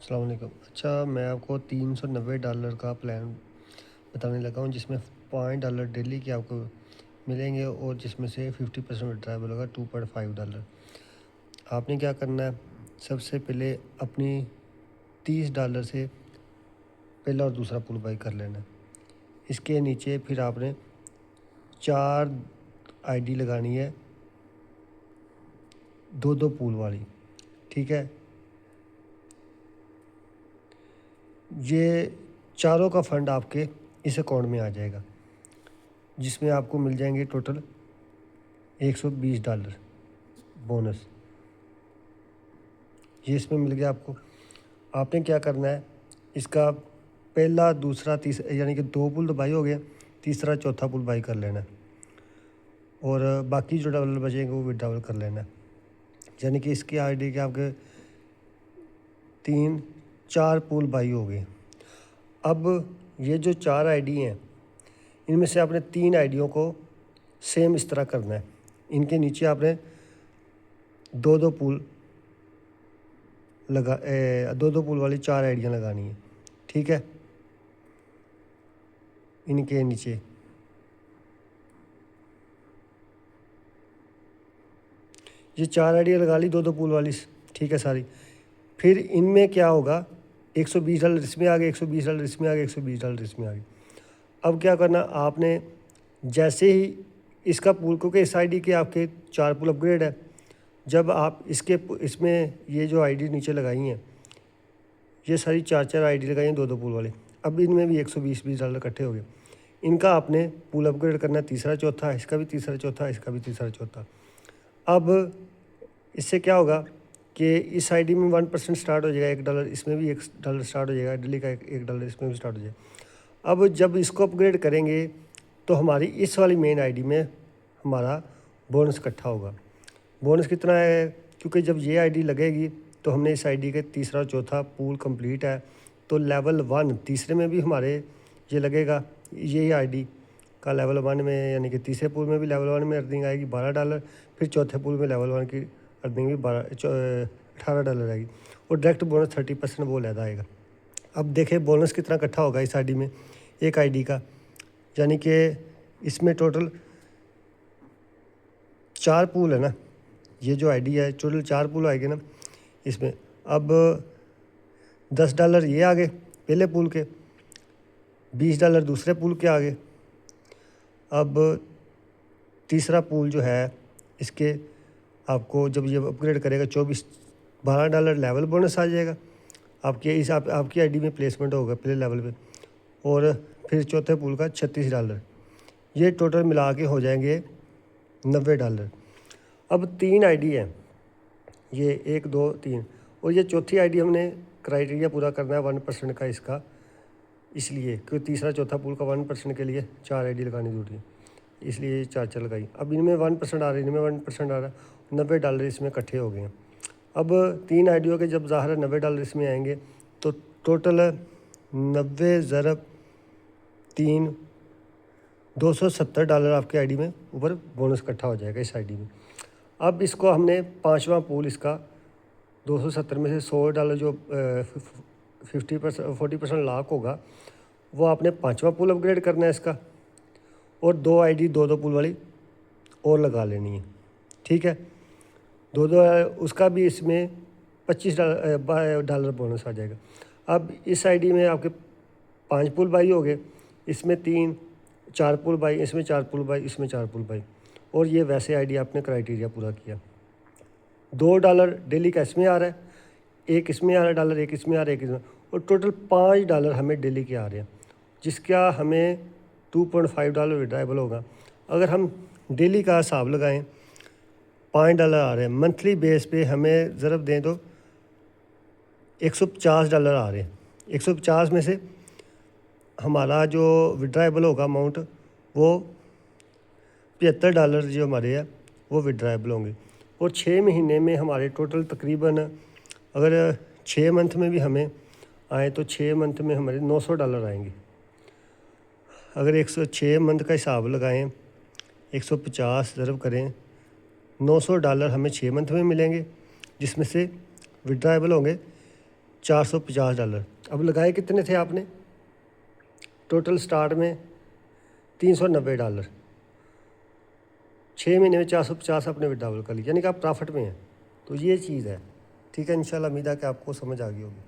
अस्सलाम वालेकुम। अच्छा, मैं आपको $390 का प्लान बताने लगा हूँ जिसमें $5 डेली के आपको मिलेंगे और जिसमें से 50% विड्रॉएबल होगा $2.5। आपने क्या करना है, सबसे पहले अपनी $30 से पहला और दूसरा पुल बाई कर लेना है। इसके नीचे फिर आपने 4 आईडी लगानी है, दो दो पूल वाली। ठीक है, ये चारों का फंड आपके इस अकाउंट में आ जाएगा जिसमें आपको मिल जाएंगे टोटल $120 बोनस। ये इसमें मिल गया आपको। आपने क्या करना है, इसका पहला दूसरा तीसरा यानी कि 2 पुल तो बाई हो गया, तीसरा चौथा पुल बाई कर लेना है और बाकी जो डबल बचेंगे वो विड्रॉवल कर लेना है। यानी कि इसकी आईडी के आपके 3-4 पुल बाई हो गए। अब ये जो 4 आईडी हैं, इनमें से आपने 3 आईडियों को सेम इस तरह करना है। इनके नीचे आपने दो दो पुल दो दो पुल वाली 4 आईडियाँ लगानी है। ठीक है, इनके नीचे ये 4 आईडियाँ लगा ली, दो दो पुल वाली। ठीक है सारी। फिर इनमें क्या होगा, $120 इसमें आ गए, $120 इसमें आ गए, $120 इसमें आ गए। अब क्या करना आपने, जैसे ही इसका पुल, क्योंकि इस आईडी के आपके 4 पुल अपग्रेड है, जब आप इसमें ये जो आईडी नीचे लगाई हैं, ये सारी 4 आईडी लगाई हैं दो दो पुल वाले। अब इनमें भी $120 इकट्ठे हो गए। इनका आपने पुल अपग्रेड करना है, तीसरा चौथा, इसका भी तीसरा चौथा, इसका भी तीसरा चौथा। अब इससे क्या होगा कि इस आईडी में 1% स्टार्ट हो जाएगा, $1, इसमें भी $1 स्टार्ट हो जाएगा, दिल्ली का $1 इसमें भी स्टार्ट हो जाएगा। अब जब इसको अपग्रेड करेंगे तो हमारी इस वाली मेन आईडी में हमारा बोनस इकट्ठा होगा। बोनस कितना है, क्योंकि जब ये आईडी लगेगी तो हमने इस आईडी के तीसरा चौथा पूल कंप्लीट है, तो लेवल 1 तीसरे में भी हमारे ये लगेगा। ये आईडी का लेवल 1 में यानी कि तीसरे पूल में भी लेवल 1 में अर्निंग आएगी $12, फिर चौथे पूल में लेवल 1 की अर्निंग भी $18 आएगी और डायरेक्ट बोनस 30% वो लहदा आएगा। अब देखें बोनस कितना इकट्ठा होगा इस आईडी में, एक आईडी का, यानी कि इसमें टोटल 4 पूल है ना, ये जो आईडी है टोटल 4 पूल आएंगे ना इसमें। अब $10 ये आ गए पहले पूल के, $20 दूसरे पूल के आ गए। अब तीसरा पूल जो है इसके आपको जब ये अपग्रेड करेगा $12 लेवल बोनस आ जाएगा आपकी आईडी में प्लेसमेंट होगा पहले लेवल पे, और फिर चौथे पूल का $36। ये टोटल मिला के हो जाएंगे $90। अब 3 आईडी है, ये 1 2 3, और ये चौथी आईडी हमने क्राइटेरिया पूरा करना है 1% का इसका, इसलिए क्योंकि तीसरा चौथा पूल का 1% के लिए 4 आईडी लगानी जरूरी है, इसलिए 4 लगाई। अब इनमें 1% आ रहा है, इनमें 1% आ रहा है, $90 इसमें इकट्ठे हो गए हैं। अब 3 आईडियों के जब ज़ाहिर है $90 इसमें आएंगे तो टोटल 90 ज़रब 3 $270 आपकी आईडी में ऊपर बोनस इकट्ठा हो जाएगा इस आईडी में। अब इसको हमने 5वां पूल इसका 270 में से $100 जो 40% लाख होगा वो आपने 5वां पूल अपग्रेड करना है इसका, और 2 आईडी दो दो पूल वाली और लगा लेनी है। ठीक है, दो दो उसका भी इसमें $25 बोनस आ जाएगा। अब इस आईडी में आपके 5 पुल बाई हो गए, इसमें 4 पुल बाई, इसमें 4 पुल बाई, इसमें 4 पुल बाई, और ये वैसे आईडी आपने क्राइटेरिया पूरा किया। $2 डेली का इसमें आ रहा है, एक इसमें आ रहा है डॉलर, एक इसमें आ रहा है, एक इसमें, और टोटल $5 हमें डेली के आ रहे हैं, जिसका हमें $2.5 विड्राइबल होगा। अगर हम डेली का हिसाब लगाएं, $5 आ रहे हैं, मंथली बेस पे हमें ज़रब दें तो $150 आ रहे हैं। 150 में से हमारा जो विड्राइबल होगा अमाउंट वो $75 जो हमारे हैं वो विड्राइबल होंगे, और 6 महीने में हमारे टोटल तकरीबन, अगर 6 मंथ में भी हमें आए तो 6 मंथ में हमारे $900 आएंगे। अगर 106 मंथ का हिसाब लगाएं, 150 ज़रब करें, $900 हमें 6 मंथ में मिलेंगे, जिसमें से विड्राइबल होंगे $450। अब लगाए कितने थे आपने? टोटल स्टार्ट में $390। 6 महीने में 450 आपने विड्रॉवल कर लिया, यानी कि आप प्रॉफिट में हैं। तो ये चीज़ है, ठीक है। इंशाल्लाह उम्मीद है कि आपको समझ आ गई होगी।